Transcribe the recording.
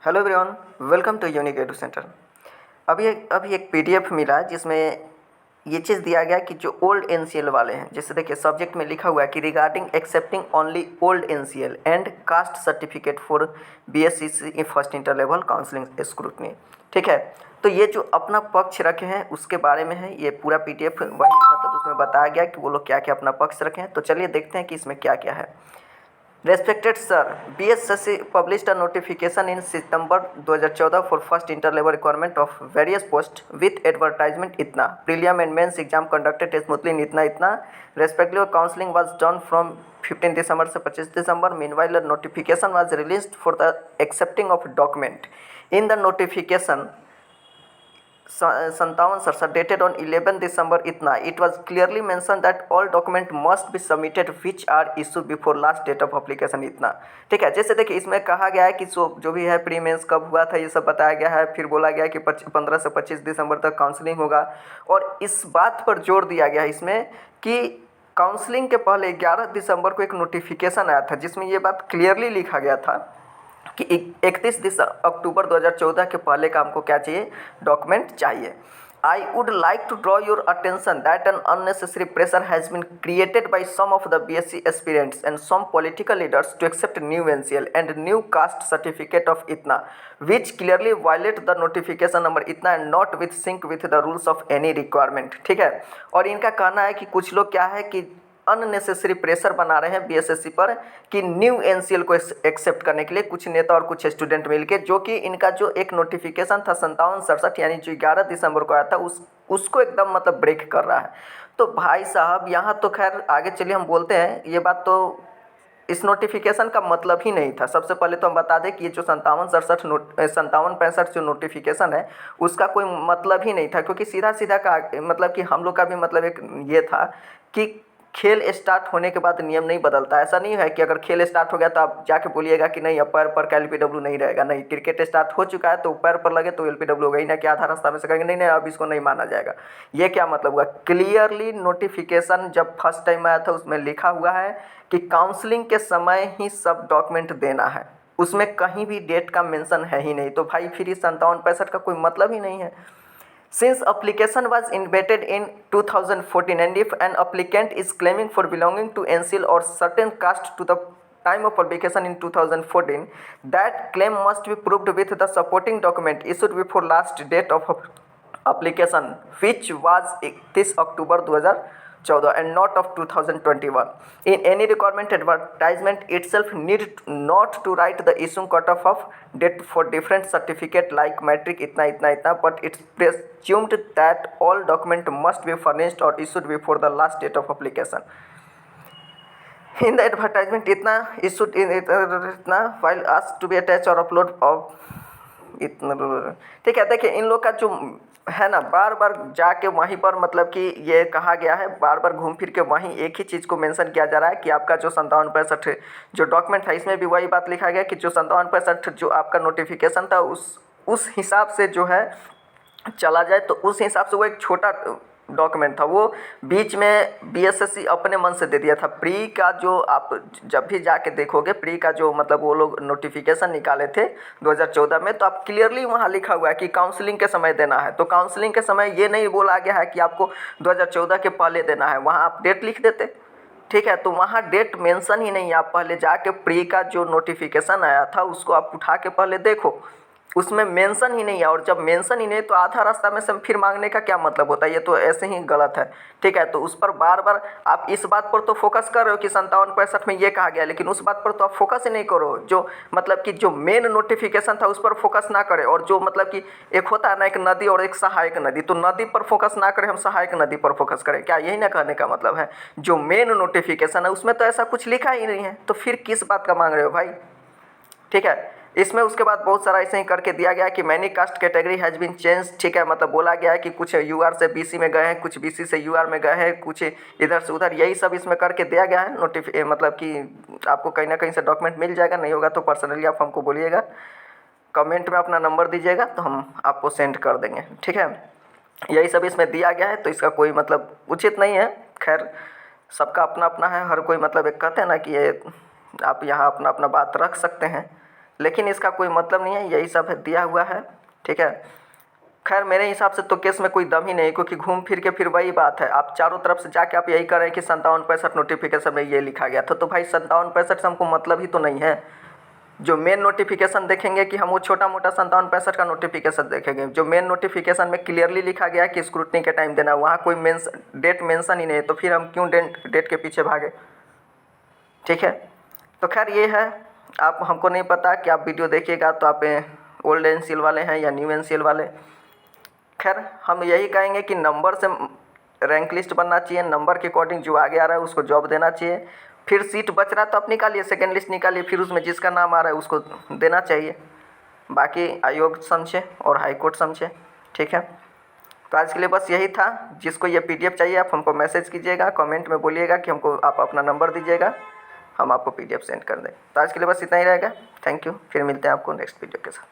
Hello everyone, welcome to Unique Edu Centre. अभी एक PDF मिला है जिसमें ये चीज़ दिया गया कि जो ओल्ड एनसीएल वाले हैं, जैसे देखिए सब्जेक्ट में लिखा हुआ है कि regarding accepting only old NCL and caste certificate for BSc first inter level counselling scrutiny. ठीक है, तो ये जो अपना पक्ष रखे हैं उसके बारे में है ये पूरा पीडीएफ। वही मतलब उसमें बताया गया कि वो लोग क्या क्या अपना पक्ष रखे हैं। तो चलिए देखते हैं कि इसमें क्या क्या है। Respected sir, BSSC published a notification in September 2014 for first inter-level requirement of various posts with advertisement इतना prelim and mains exam conducted smoothly in इतना respectively counseling was done from 15 December से 25 December. Meanwhile, a notification was released for the accepting of document. In the notification 57 sir dated on 11 December इतना it was clearly mention that all document must be submitted which are issue before last date of application इतना। ठीक है, जैसे देखिए इसमें कहा गया है कि जो भी है प्री मेंस कब हुआ था ये सब बताया गया है। फिर बोला गया कि 15 से 25 दिसंबर तक काउंसलिंग होगा और इस बात पर जोर दिया गया है इसमें कि काउंसलिंग के पहले 11 दिसंबर को एक नोटिफिकेशन आया था जिसमें ये बात क्लियरली लिखा गया था कि 31 अक्टूबर 2014 के पहले का हमको क्या चाहिए, डॉक्यूमेंट चाहिए। I would like to draw your attention that an unnecessary pressure has been created by some of the BSc aspirants and some political leaders to accept new NCL and new caste certificate of इतना which clearly violate the notification number इतना and not with sync with the rules of any requirement. ठीक है, और इनका कहना है कि कुछ लोग क्या है कि अननेसेसरी प्रेशर बना रहे हैं BSSC पर कि न्यू NCL को एक्सेप्ट करने के लिए कुछ नेता और कुछ स्टूडेंट मिलके, जो कि इनका जो एक नोटिफिकेशन था 5767 यानी जो 11 दिसंबर को आया था उसको एकदम मतलब ब्रेक कर रहा है। तो भाई साहब यहाँ तो खैर आगे चलिए हम बोलते हैं, ये बात तो इस नोटिफिकेशन का मतलब ही नहीं था। सबसे पहले तो हम बता दें कि ये जो 5765 जो नोटिफिकेशन है उसका कोई मतलब ही नहीं था, क्योंकि सीधा सीधा का मतलब कि हम लोग का भी मतलब एक ये था कि खेल स्टार्ट होने के बाद नियम नहीं बदलता। ऐसा नहीं है कि अगर खेल स्टार्ट हो गया तो आप जाके बोलिएगा कि नहीं अब पैर पर का LPW नहीं रहेगा। नहीं, क्रिकेट स्टार्ट हो चुका है तो पैर पर लगे तो LPW होगा ही ना, कि आधा रास्ता में से कहेंगे नहीं नहीं अब इसको नहीं माना जाएगा। ये क्या मतलब हुआ? क्लियरली नोटिफिकेशन जब फर्स्ट टाइम आया था उसमें लिखा हुआ है कि काउंसलिंग के समय ही सब डॉक्यूमेंट देना है, उसमें कहीं भी डेट का मेंशन है ही नहीं। तो भाई फिर इस 5765 का कोई मतलब ही नहीं है। Since application was invented in 2014 and if an applicant is claiming for belonging to NCL or certain caste to the time of publication in 2014, that claim must be proved with the supporting document issued before last date of application, which was 31 October 2014 and not of 2021. In any requirement advertisement itself need not to write the issuing cutoff of date for different certificate like matric itna, but it's presumed that all document must be furnished or issued before the last date of application. In the advertisement itna issued in itna file asked to be attached or upload of इतना। ठीक है, देखिए इन लोग का जो है ना बार बार जाके वहीं पर मतलब कि ये कहा गया है, बार बार घूम फिर के वहीं एक ही चीज़ को मेंशन किया जा रहा है कि आपका जो 5765 जो डॉक्यूमेंट है इसमें भी वही बात लिखा गया कि जो 5765 जो आपका नोटिफिकेशन था उस हिसाब से जो है चला जाए, तो उस हिसाब से वो एक छोटा डॉक्यूमेंट था। वो बीच में BSSC अपने मन से दे दिया था। प्री का जो आप जब भी जाके देखोगे प्री का जो मतलब वो लोग नोटिफिकेशन निकाले थे 2014 में, तो आप क्लियरली वहाँ लिखा हुआ है कि काउंसलिंग के समय देना है। तो काउंसलिंग के समय ये नहीं बोला गया है कि आपको 2014 के पहले देना है, वहाँ आप डेट लिख देते। ठीक है, तो वहाँ डेट मेंशन ही नहीं है। आप पहले जाके प्री का जो नोटिफिकेशन आया था उसको आप उठा के पहले देखो, उसमें मेंशन ही नहीं है। और जब मेंशन ही नहीं तो आधा रास्ता में से फिर मांगने का क्या मतलब होता है? ये तो ऐसे ही गलत है। ठीक है, तो उस पर बार बार आप इस बात पर तो फोकस कर रहे हो कि 5765 में ये कहा गया, लेकिन उस बात पर तो आप फोकस ही नहीं करो। जो मतलब कि जो मेन नोटिफिकेशन था उस पर फोकस ना करें, और जो मतलब कि एक होता है ना एक नदी और एक सहायक नदी, तो नदी पर फोकस ना करें, हम सहायक नदी पर फोकस करें। क्या यही ना कहने का मतलब है? जो मेन नोटिफिकेशन है उसमें तो ऐसा कुछ लिखा ही नहीं है, तो फिर किस बात का मांग रहे हो भाई? ठीक है, इसमें उसके बाद बहुत सारा ऐसे ही करके दिया गया है कि many caste category has been change. ठीक है, मतलब बोला गया है कि कुछ UR से BC में गए हैं, कुछ BC से UR में गए हैं, कुछ इधर से उधर, यही सब इसमें करके दिया गया है। मतलब कि आपको कहीं ना कहीं से डॉक्यूमेंट मिल जाएगा, नहीं होगा तो पर्सनली आप हमको बोलिएगा, कमेंट में अपना नंबर दीजिएगा तो हम आपको सेंड कर देंगे। ठीक है, यही सब इसमें दिया गया है, तो इसका कोई मतलब उचित नहीं है। खैर सबका अपना अपना है, हर कोई मतलब एक कहते हैं ना कि ये आप यहाँ अपना अपना बात रख सकते हैं। लेकिन इसका कोई मतलब नहीं है, यही सब है दिया हुआ है, ठीक है। खैर मेरे हिसाब से तो केस में कोई दम ही नहीं, क्योंकि घूम फिर के फिर वही बात है, आप चारों तरफ से जाके आप यही कर रहे हैं कि 57-65 नोटिफिकेशन में ये लिखा गया था। तो भाई 57-65 से हमको मतलब ही तो नहीं है। जो मेन नोटिफिकेशन देखेंगे कि हम वो छोटा मोटा 57-65 का नोटिफिकेशन देखेंगे। जो मेन नोटिफिकेशन में क्लियरली लिखा गया है कि स्क्रूटनी के टाइम देना, वहाँ कोई डेट मेंशन ही नहीं है, तो फिर हम क्यों डेट के पीछे भागे, ठीक है। तो खैर ये है, आप हमको नहीं पता कि आप वीडियो देखिएगा तो आप ओल्ड एनसीएल वाले हैं या न्यू एनसीएल वाले। खैर हम यही कहेंगे कि नंबर से रैंक लिस्ट बनना चाहिए, नंबर के अकॉर्डिंग जो आगे आ रहा है उसको जॉब देना चाहिए। फिर सीट बच रहा है तो आप निकालिए, सेकेंड लिस्ट निकालिए, फिर उसमें जिसका नाम आ रहा है उसको देना चाहिए। बाकी आयोग समझे और हाई कोर्ट समझे, ठीक है। तो आज के लिए बस यही था। जिसको ये PDF चाहिए आप हमको मैसेज कीजिएगा, कमेंट में बोलिएगा कि हमको आप अपना नंबर दीजिएगा, हम आपको PDF सेंड कर दें। तो आज के लिए बस इतना ही रहेगा। थैंक यू, फिर मिलते हैं आपको नेक्स्ट वीडियो के साथ।